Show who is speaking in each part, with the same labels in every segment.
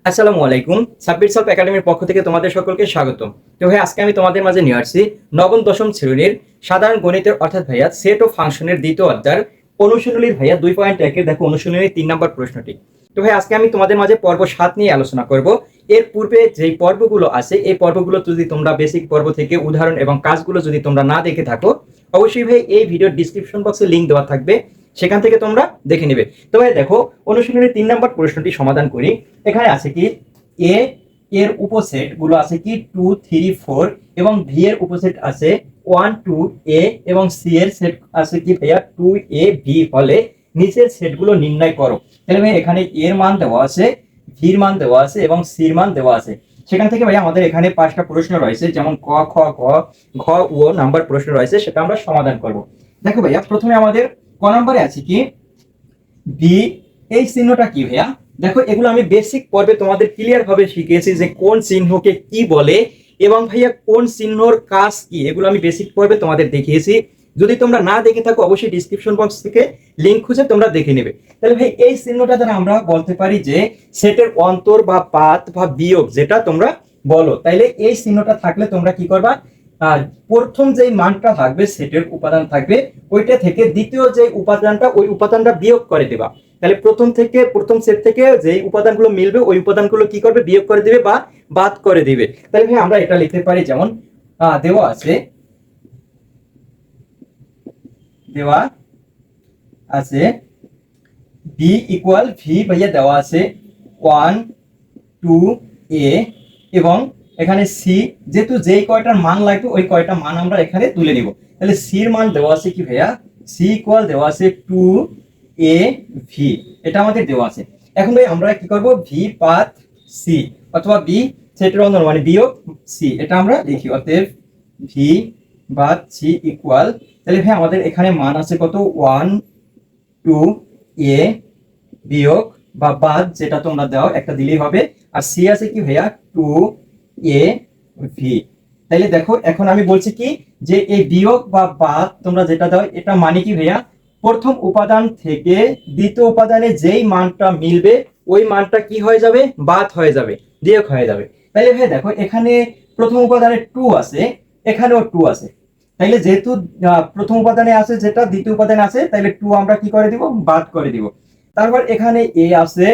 Speaker 1: আসসালামু আলাইকুম। সাব্বির সলভ একাডেমির পক্ষ থেকে তোমাদের সকলকে স্বাগতম। তো ভাই আজকে আমি তোমাদের মাঝে নিয়ে আসছি নবম দশম শ্রেণীর সাধারণ গণিতের অর্থাৎ ভাইয়া সেট ও ফাংশনের দ্বিতীয় অধ্যায়ের অনুশীলনীর ভাইয়া 2.1 দেখো অনুশীলনীর 3 নম্বর প্রশ্নটি। তো ভাই আজকে আমি তোমাদের মাঝে পর্ব 7 নিয়ে আলোচনা করব। এর পূর্বে যেই পর্বগুলো আছে এই পর্বগুলো যদি তোমরা বেসিক পর্ব থেকে উদাহরণ এবং কাজগুলো যদি তোমরা না দেখে থাকো, অবশ্যই ভাই এই ভিডিওর ডিসক্রিপশন বক্সে লিংক দেওয়া থাকবে, সেখান থেকে তোমরা দেখে নেবে। তো ভাই দেখো অনুশীলনীর 3 নম্বর প্রশ্নটি সমাধান করি। এখানে আছে কি এ এর উপসেট গুলো আছে কি 2 3 4 এবং ভি এর উপসেট আছে 1 2 এ এবং সি এর সেট আছে কি ভাইয়া 2 এ ভি হলে নিচের সেটগুলো নির্ণয় করো। তাহলে ভাই এখানে এর মান দেওয়া আছে, ভির মান দেওয়া আছে এবং সির মান দেওয়া আছে। সেখান থেকে ভাই আমাদের এখানে 5টা প্রশ্ন রয়েছে, যেমন ক খ গ ঘ ও নাম্বার প্রশ্ন রয়েছে, সেটা আমরা সমাধান করব। দেখো ভাইয়া প্রথমে আমাদের ক নম্বরে আছে কি বি, এই চিহ্নটা কি ভাইয়া? দেখো এগুলো আমি বেসিক পর্বে তোমাদের ক্লিয়ার ভাবে শিখিয়েছি যে কোন চিহ্নকে কি বলে এবং ভাইয়া কোন চিহ্নর কাজ কি, এগুলো আমি বেসিক পর্বে তোমাদের দেখিয়েছি। যদি তোমরা না দেখে থাকো অবশ্যই ডিসক্রিপশন বক্স থেকে লিংক খুঁজে তোমরা দেখে নেবে। তাহলে ভাই এই চিহ্নটা দ্বারা আমরা বলতে পারি যে সেটের অন্তর বা পাত বা বিয়োগ যেটা তোমরা বলো। তাইলে এই চিহ্নটা থাকলে তোমরা কি করবা, প্রথম যে মানটা থাকবে সেটের উপাদান থাকবে ওইটা থেকে দ্বিতীয় যে উপাদানটা ওই উপাদানটা বিয়োগ করে দেবা। তাহলে প্রথম সেট থেকে যে উপাদানগুলো মিলবে ওই উপাদানগুলো কি করবে, বিয়োগ করে দিবে বা বাদ করে দিবে। তাহলে ভাই আমরা এটা লিখতে পারি, যেমন দেওয়া আছে বি ইকুয়াল ভি ভাইয়া দেওয়া আছে 1 2 এ এবং এখানে সি, যেহেতু যেই কয়টার মান লাগবে ওই কয়টা মান আমরা এখানে তুলে নিব। তাহলে সির মান দেওয়া আছে কি ভাইয়া, সি ইকুয়াল দেওয়া আছে 2 এ ভি, এটা আমাদের দেওয়া আছে। এখন ভাই আমরা কি করব, ভি পাত সি অথবা বি সেটের অন্তর মানে বিয়োগ সি, এটা আমরা লিখি। অতএব ভি বাদ সি ইকুয়াল, তাহলে ভাই আমাদের এখানে মান আছে কত, 1 2 এ বিয়োগ বা বাদ যেটা তোমরা দাও একটা দিলেই হবে, আর সি আছে কি ভাইয়া 2 এ ভি। তাইলে দেখো এখন আমি বলছি কি যে এই বিয়োগ বা বাদ তোমরা যেটা দাও এটা মানে কি ভাইয়া, প্রথম উপাদান থেকে দ্বিতীয় উপাদানে যেই মানটা মিলবে ওই মানটা কি হয়ে যাবে, বাদ হয়ে যাবে, বিয়োগ হয়ে যাবে। তাইলে ভাই দেখো এখানে প্রথম উপাদানে 2 আছে, এখানেও 2 আছে। তাইলে যেহেতু প্রথম উপাদানে আছে যেটা দ্বিতীয় উপাদানে আছে, তাইলে 2 আমরা কি করে দিব, বাদ করে দিব। তারপর এখানে এ আছে,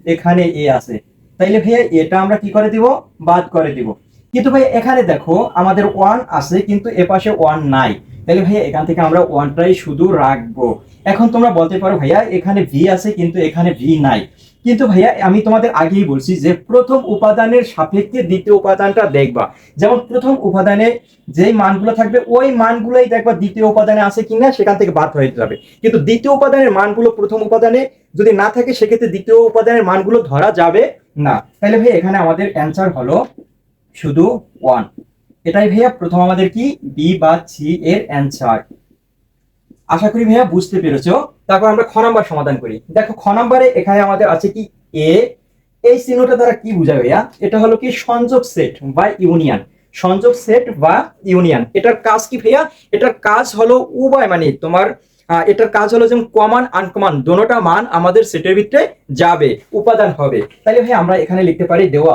Speaker 1: এখানে এ আছে, তাইলে ভাইয়া এটা আমরা কি করে দিব, বাদ করে দিব। কিন্তু ভাই এখানে দেখো আমাদের 1 আছে কিন্তু এ পাশে 1 নাই, তাহলে ভাইয়া এখান থেকে আমরা 1টাই শুধু রাখবো। এখন তোমরা বলতে পারো ভাইয়া এখানে ভি আছে কিন্তু এখানে ভি নাই, কিন্তু ভাইয়া আমি তোমাদের আগেই বলছি যে প্রথম উপাদানের সাপেক্ষে দ্বিতীয় উপাদানটা দেখবা। যেমন প্রথম উপাদানে যেই মানগুলো থাকবে ওই মানগুলোই দেখবা দ্বিতীয় উপাদানে আছে কিনা, সেখান থেকে বাদ হয়ে যাবে। কিন্তু দ্বিতীয় উপাদানের মানগুলো প্রথম উপাদানে যদি না থাকে সেক্ষেত্রে দ্বিতীয় উপাদানের মানগুলো ধরা যাবে না। তাহলে ভাই এখানে আমাদের অ্যান্সার হলো শুধু 1। এটাই ভাইয়া প্রথম আমাদের কি বি বা সি এর অ্যান্সার। আশা করি ভাইয়া বুঝতে পেরেছো। তারপর আমরা খ নাম্বার সমাধান করি। দেখো খ নাম্বারে এখানে আমাদের আছে কি এ, এই চিহ্নটা দ্বারা কি বোঝায় ভাইয়া, এটা হলো কি সংযোগ সেট বা ইউনিয়ন। সংযোগ সেট বা ইউনিয়ন, এটার কাজ কি ভাইয়া, এটার কাজ হলো উভয় মানে তোমার এটার কাজ হলো যেমন কমন আনকমন দোনোটা মান আমাদের সেটের ভিতরে যাবে, উপাদান হবে। তাহলে ভাই আমরা এখানে লিখতে পারি দেওয়া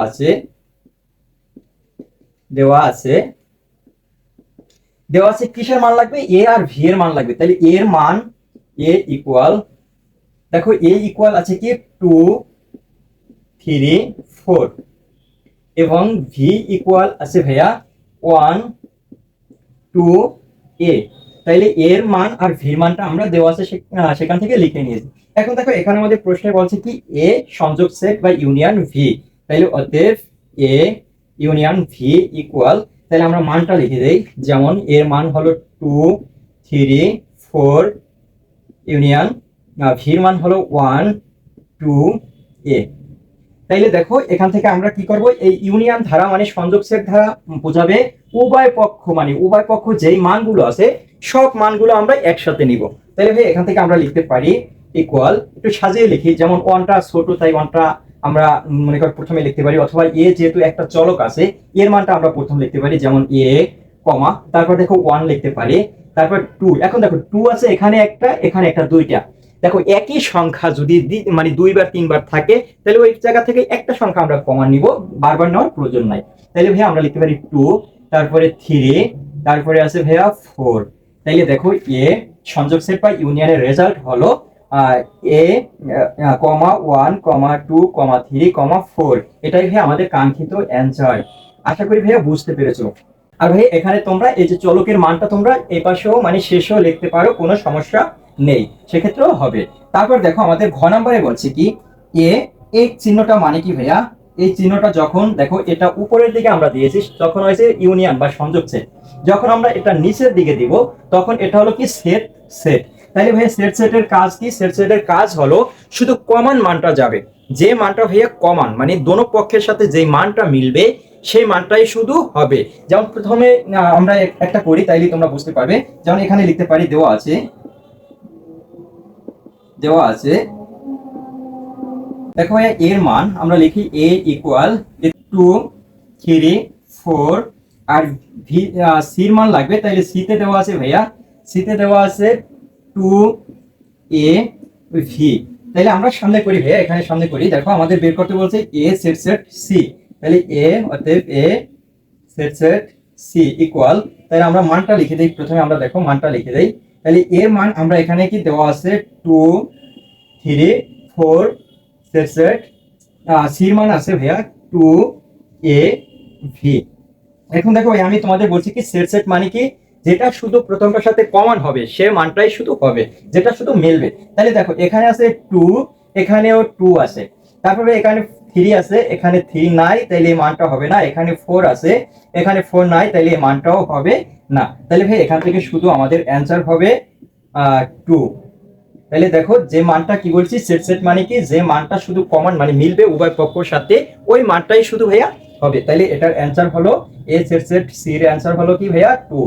Speaker 1: আছে কিসের মান লাগবে, এ আর ভি এর মান লাগবে। তাহলে এর মান এ ইকুয়াল, দেখো এ ইকুয়াল আছে কি 2 3 4 এবং ভি ইকুয়াল আছে ভাইয়া 1 2 এ। তাইলে এর মান আর ভির মানটা আমরা দেওয়া আছে সেখান থেকে লিখে নিয়েছি। এখন দেখো এখানে আমাদের প্রশ্নে বলছে কি এ সংযোগ সেট বা ইউনিয়ন ভি, তাইলে অতএব এ ইউনিয়ন ভি ইকুয়াল, তাহলে আমরা মানটা লিখে দেই, যেমন এর মান হলো 2 3 4 ইউনিয়ন ভির মান হলো 1 2 এ। তাইলে দেখো এখান থেকে আমরা কি করব, এই ইউনিয়ন ধারা মানে সংযোগ সেট ধারা বোঝাবে উভয় পক্ষ যেই মানগুলো আছে সব মানগুলো আমরা একসাথে নিব। তাইলে ভাই এখান থেকে আমরা লিখতে পারি ইকুয়াল, একটু সাজিয়ে লিখি, যেমন 1টা ছোট তাই 1টা আমরা মনে করি প্রথমে লিখতে পারি, অথবা এ যেহেতু একটা চলক আছে এর মানটা আমরা প্রথম লিখতে পারি, যেমন এ কমা তারপর দেখো 1 লিখতে পারি, তারপর 2। এখন দেখো 2 আছে এখানে একটা দুইটা, দেখো একই সংখ্যা যদি মানে 2 বার 3 বার থাকে, তাহলে ওই জায়গা থেকে একটা সংখ্যা আমরা কমন নিব, বারবার নেওয়ার প্রয়োজন নাই। তাহলে ভাইয়া আমরা লিখতে পারি 2, তারপরে 3, তারপরে আছে ভাইয়া 4। তাইলে দেখো এ সংযোগ সেট বা ইউনিয়নের রেজাল্ট হলো এ কমা 1, 2, 3, 4। এটাই ভাইয়া আমাদের কাঙ্ক্ষিত অ্যান্সার। আশা করি ভাইয়া বুঝতে পেরেছো। আর ভাই এখানে তোমরা এই যে চলকের মানটা তোমরা এই পাশেও মানে শেষেও লিখতে পারো, কোনো সমস্যা নেই, সেক্ষেত্রেও হবে। তারপর দেখো আমাদের ঘ নম্বরে বলছে কি এ, এই চিহ্নটা মানে কি ভাইয়া, এই চিহ্নটা যখন দেখো এটা উপরের দিকে আমরা দিয়েছি তখন হয়েছে ইউনিয়ন বা সংযোগ সেট, যখন আমরা এটা নিচের দিকে দিব তখন এটা হলো কি সেট সেট। তাইলে ভাইয়া সেট সেটের কাজ কি, সেট সেটের কাজ হলো শুধু কমন মানটা যাবে, যে মানটা ভাইয়া কমন মানে দোনো পক্ষের সাথে যে মানটা মিলবে সেই মানটাই শুধু হবে। যেমন প্রথমে আমরা একটা করি, তাইলে তোমরা বুঝতে পারবে। যেমন এখানে লিখতে পারি, দেওয়া আছে দেখো ভাইয়া এর মান আমরা লিখি a ইকুয়াল 2, 3, 4, আর ভি সির মান লাগবে, তাইলে সিতে দেওয়া আছে ভাইয়া, সিতে দেওয়া আছে 2a ভি। তাইলে আমরা সামনে করি ভাইয়া, এখানে সামনে করি। দেখো আমাদের বের করতে বলছে a সেট সেট সি, তাহলে a অতএব a set set C equal, তাহলে আমরা মানটা লিখে দেই। প্রথমে আমরা দেখো মানটা লিখে দেই। তাহলে এর মান আমরা এখানে কি দেওয়া আছে 2, 3, 4 সেট সেট, সির মান আছে ভাইয়া 2a ভি। এখন দেখো আমি তোমাদের বলছি কি সেট সেট মানে কি, যেটা শুধু প্রথমটার সাথে কমন হবে সে মানটাই শুধু হবে, যেটা শুধু মিলবে। তাহলে দেখো এখানে আছে 2, এখানেও 2 আছে, তারপরে এখানে 3 আছে, এখানে 3 নাই, তাইলে এই মানটা হবে না। এখানে 4 আছে, এখানে 4 নাই, তাইলে এই মানটাও হবে না। তাহলে ভাই এখান থেকে শুধু আমাদের অ্যান্সার হবে 2। তাহলে দেখো যে মানটা কি বলছি, সেট সেট মানে কি, যে মানটা শুধু কমন মানে মিলবে উভয় পক্ষের সাথে, ওই মানটাই শুধু ভাইয়া হবে। তাহলে এটার অ্যান্সার হলো এ সেট সেট সি এর অ্যান্সার হলো কি ভাইয়া 2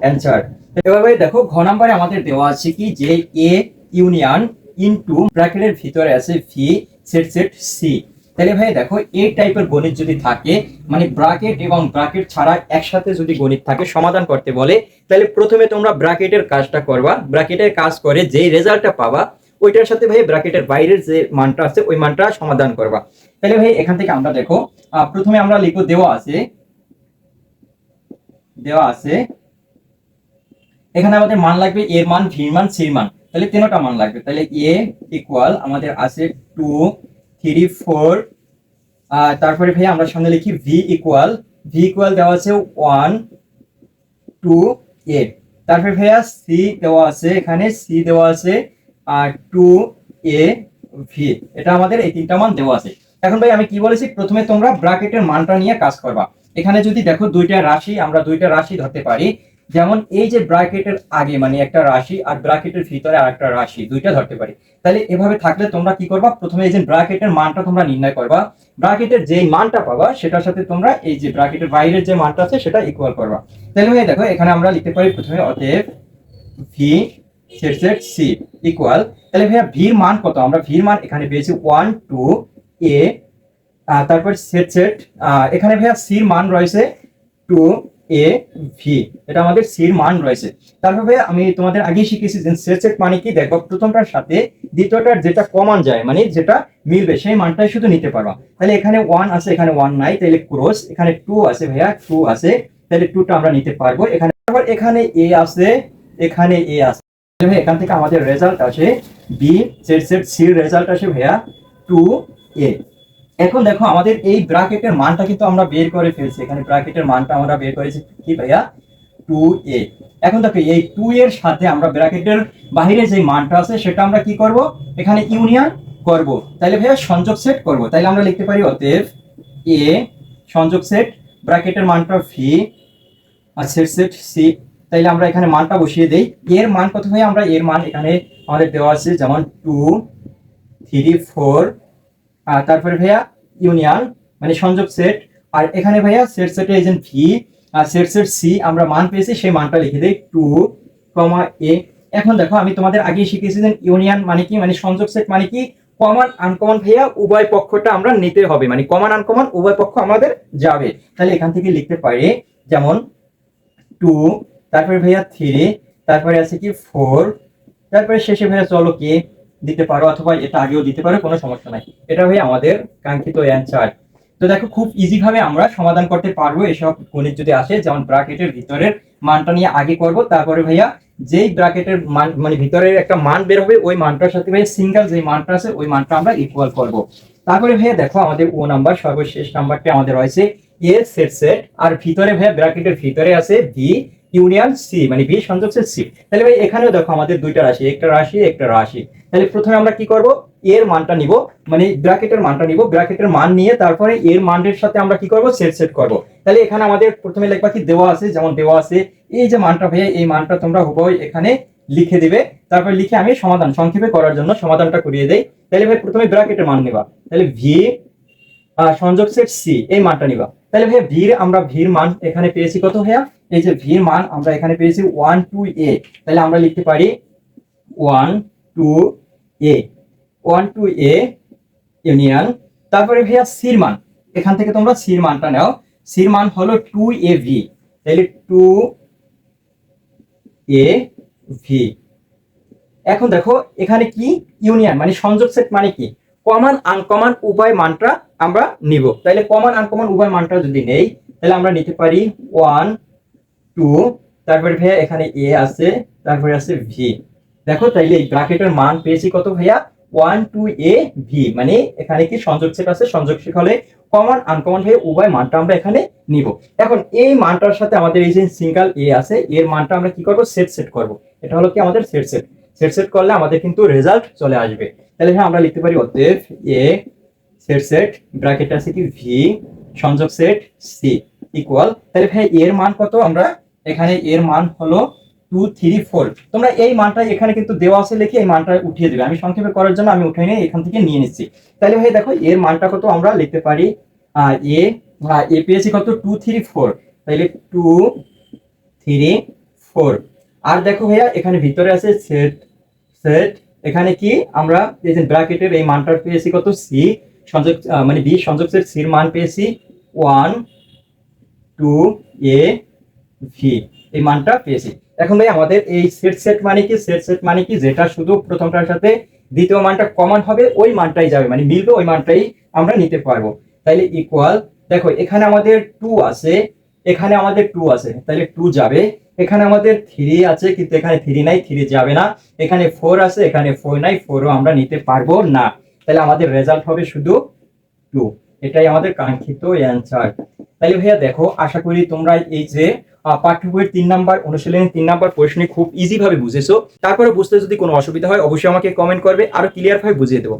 Speaker 1: অ্যান্সার। এবার ভাই দেখো ঘ নম্বরে আমাদের দেওয়া আছে কি যে এ ইউনিয়ন ইনটু ব্র্যাকেটের ভিতরে আছে ভি সেট সেট সি। তাহলে ভাই দেখো এই টাইপের গণিত যদি থাকে, মানে ব্র্যাকেট এবং ব্র্যাকেট ছাড়া একসাথে যদি গণিত থাকে সমাধান করতে বলে, তাহলে প্রথমে তোমরা ব্র্যাকেটের কাজটা করবা, ব্র্যাকেটের কাজ করে যেই রেজাল্টটা পাবা ওইটার সাথে ভাই ব্র্যাকেটের বাইরের যে মানটা আছে ওই মানটা সমাধান করবা। তাহলে ভাই এখান থেকে আমরা দেখো প্রথমে আমরা লিখবো দেওয়া আছে এখানে আমাদের মান লাগবে এর মান, ভির মান, সির মান, তাহলে তিনটা মান লাগবে। তাহলে এ ইকুয়াল আমাদের আছে 2, 3, 4, তারপরে ভাই আমরা সামনে লিখি ভি ইকুয়াল দেওয়া আছে 1, 2, a। তারপরে ভাইয়া সি দেওয়া আছে, এখানে সি দেওয়া আছে 2a ভি। এটা আমাদের এই তিনটা মান দেওয়া আছে। এখন ভাই আমি কি বলেছি, প্রথমে তোমরা ব্র্যাকেটের মানটা নিয়ে কাজ করবা। এখানে যদি দেখো আমরা দুইটা রাশি ধরতে পারি, যেমন এই যে ব্র্যাকেটের আগে মানে একটা রাশি আর ব্র্যাকেটের ভিতরে আরেকটা রাশি, দুইটা ধরতে পারি। তাহলে এভাবে থাকলে তোমরা কি করবা, প্রথমে এই যে ব্র্যাকেটের মানটা তোমরা নির্ণয় করবা, ব্র্যাকেটের যে মানটা পাবা সেটার সাথে তোমরা এই যে ব্র্যাকেটের বাইরের যে মানটা আছে সেটা ইকুয়াল করবা। তাহলে ভাই দেখো এখানে আমরা লিখতে পারি প্রথমে অতএব V set set C equal, তাহলে ভাইয়া ভির মান কত, আমরা ভির মান এখানে পেয়েছি 1, 2 a, তারপর সেট সেট এখানে ভাইয়া সির মান রয়েছে 2a ভি, এটা আমাদের সির মান রয়েছে। তারপর ভাইয়া আমি তোমাদের আগেই শিখেছি যে সেট সেট মানে কি, দেখো প্রথমটার সাথে দ্বিতীয়টার যেটা কমন যায় মানে যেটা মিলবে সেই মানটাই শুধু নিতে পারবা। তাহলে এখানে 1 আছে, এখানে 1 নাই, তাহলে ক্রস। এখানে 2 আছে ভাইয়া, 2 আছে, তাহলে 2টা আমরা নিতে পারবো। এখানে এ আছে, এখানে এ আছে, ভাই এখান থেকে আমাদের রেজাল্ট আসে বি সেট সেট সির রেজাল্ট আসে ভাইয়া 2a। এখন দেখো আমাদের এই ব্র্যাকেটের মানটা কিন্তু আমরা বের করে ফেলছি, এখানে ব্র্যাকেটের মানটা আমরা বের করেছি কি ভাইয়া 2a। এখন দেখো এই 2 এর সাথে আমরা ব্র্যাকেটের বাইরে যে মানটা আছে সেটা আমরা কি করব, এখানে ইউনিয়ন করব, তাহলে ভাইয়া সংযোগ সেট করব। তাহলে আমরা লিখতে পারি অতএব a সংযোগ সেট ব্র্যাকেটের মানটা ভি আর সেট সেট সি। তাইলে আমরা এখানে মানটা বসিয়ে দেই। এর মান কত ভাই, আমরা এর মান এখানে আমাদের দেওয়া আছে যেমন 2, 3, 4, তারপরে ভাইয়া ইউনিয়ন মানে সংযোগ সেট, আর এখানে ভাইয়া সেট সেটের এজেন্ট ভি আর সেট সেট সি আমরা মান পেয়েছি সেই মানটা লিখে দেই 2, a। এখন দেখো আমি তোমাদের আগে শিখিয়েছি যে ইউনিয়ন মানে কি, মানে সংযোগ সেট মানে কি, কমন আনকমন ভাইয়া উভয় পক্ষটা আমরা নিতে হবে, মানে কমন আনকমন উভয় পক্ষ আমাদের যাবে। তাহলে এখান থেকে লিখতে পারি যেমন 2, তারপরে ভাইয়া 3, তারপরে আছে কি 4, তারপরে শেষে ভাইয়া চলো কি দিতে পারো অথবা এটা আগেও দিতে পারো, কোনো সমস্যা নাই। এটা ভাই আমাদের কাঙ্ক্ষিত অ্যান্সার। তো দেখো খুব ইজি ভাবে আমরা সমাধান করতে পারবো এসব গণিত যদি আসে। যেমন ব্র্যাকেটের ভিতরের মানটা নিয়ে আগে করব, তারপরে ভাইয়া যেই ব্র্যাকেটের মান মানে ভিতরের একটা মান বের হবে ওই মানটার সাথে ভাই সিঙ্গেল যে মানটা আছে ওই মানটা আমরা ইকুয়াল করব। তারপরে ভাইয়া দেখো আমাদের ও নাম্বার সর্বশেষ নাম্বারটা আমাদের রয়েছে এ সেট সেট, আর ভিতরে ভাইয়া ব্র্যাকেটের ভিতরে আছে ভি ইউনিয়ন সি, মানে ভি সংযোগ সি। তাহলে ভাই এখানেও দেখো আমাদের দুইটা রাশি, একটা রাশি একটা রাশি। তাহলে প্রথমে আমরা কি করব, এর মানটা নিব, মানে ব্র্যাকেটের মানটা নিব, ব্র্যাকেটের মান নিয়ে তারপরে এর মানের সাথে আমরা কি করব, সেট সেট করব। তাহলে এখানে আমাদের প্রথমে লেখবা কি দেওয়া আছে, যেমন দেওয়া আছে এই যে মানটা ভাইয়া, এই মানটা তোমরা হুবহু এখানে লিখে দিবে। তারপর লিখে আমি সমাধান সংক্ষেপে করার জন্য সমাধানটা করিয়ে দেই। তাহলে ভাই প্রথমে ব্র্যাকেটের মান নিবা, তাহলে ভি সংযোগ সেট সি এই মানটা নিবা। তাহলে ভাইয়া আমরা ভির মান এখানে পেয়েছি কত ভাইয়া, এই যে ভির মান আমরা এখানে পেয়েছি 1 2 এ। তাহলে আমরা লিখতে পারি 1 2 এ, 1 2 এ ইউনিয়ন। তারপরে ভাইয়া সির মান, এখান থেকে তোমরা সির মানটা নাও, সির মান হলো 2 এ ভি। তাহলে 2 এ ভি। এখন দেখো এখানে কি ইউনিয়ন মানে সংযোগ সেট, মানে কি কমন আনকমন উভয় মানটা আমরা নিব। তাহলে কমন আনকমন উভয় মানটা যদি নেই তাহলে আমরা নিতে পারি 1 2, তারপরে ভাইয়া এখানে এ আছে, তারপরে আছে ভি। দেখো তাইলে এই ব্র্যাকেটের মান পেয়েছি কত ভাইয়া 1 2 এ ভি, মানে এখানে কি সংযোগ সেট আছে, সংযোগ সেট হলে কমন আনকমন হয়ে উভয় মানটা আমরা এখানে নিব। এখন এই মানটার সাথে আমাদের এই যে সিঙ্গেল এ আছে এর মানটা আমরা কি করব, সেট সেট করব। এটা হলো কি আমাদের সেট সেট, সেট সেট করলে আমাদের কিন্তু রেজাল্ট চলে আসবে। তাহলে হ্যাঁ আমরা লিখতে পারি অতএব এ সেট সেট ব্র্যাকেট আছে কি ভি সংযোগ সেট সি ইকুয়াল। তাহলে ভাই এর মান কত, আমরা এখানে এর মান হলো 2 3 4। তোমরা এই মানটা এখানে কিন্তু দেওয়া আছে লিখে এই মানটা উঠিয়ে দিবে, আমি সংক্ষেপে করার জন্য আমি উঠিয়ে নিয়ে এখান থেকে নিয়ে নিচ্ছি। তাহলে ভাই দেখো এর মানটা কত, আমরা লিখতে পারি এ এ পেয়েছি কত 2 3 4, তাহলে 2 3 4। আর দেখো ভাইয়া এখানে ভিতরে আছে সেট সেট, এখানে কি আমরা এই যে ব্র্যাকেটের এই মানটা পেয়েছি কত সি সংযোগ মানে বি সংযোগ সেট সির মান পেয়েছি 1 2 এ ভি, এই মানটা পেয়েছি। এখন ভাই আমাদের এই সেট সেট মানে কি, সেট সেট মানে কি যেটা শুধু প্রথমটার সাথে দ্বিতীয় মানটা কমন হবে ওই মানটাই যাবে, মানে মিলবে ওই মানটাই আমরা নিতে পারবো। তাইলে ইকুয়াল দেখো এখানে আমাদের 2 আছে, এখানে আমাদের 2 আছে, তাহলে 2 যাবে। এখানে আমাদের 3 আছে কিন্তু এখানে 3 নাই, 3 যাবে না। এখানে 4 আছে, এখানে 4 নাই, 4ও আমরা নিতে পারবো না। তাহলে আমাদের রেজাল্ট হবে শুধু 2। এটাই আমাদের কাঙ্ক্ষিত অ্যান্সার। তাহলে ভাইয়া দেখো আশা করি তোমরা এই যে পাঠ্য বইয়ের 3 নাম্বার অনুশীলনের 3 নাম্বার প্রশ্ন খুব ইজি ভাবে বুঝেছো। তারপরে বুঝতে যদি কোনো অসুবিধা হয় অবশ্যই আমাকে কমেন্ট করবে, আরো ক্লিয়ার ভাবে বুঝিয়ে দেবো।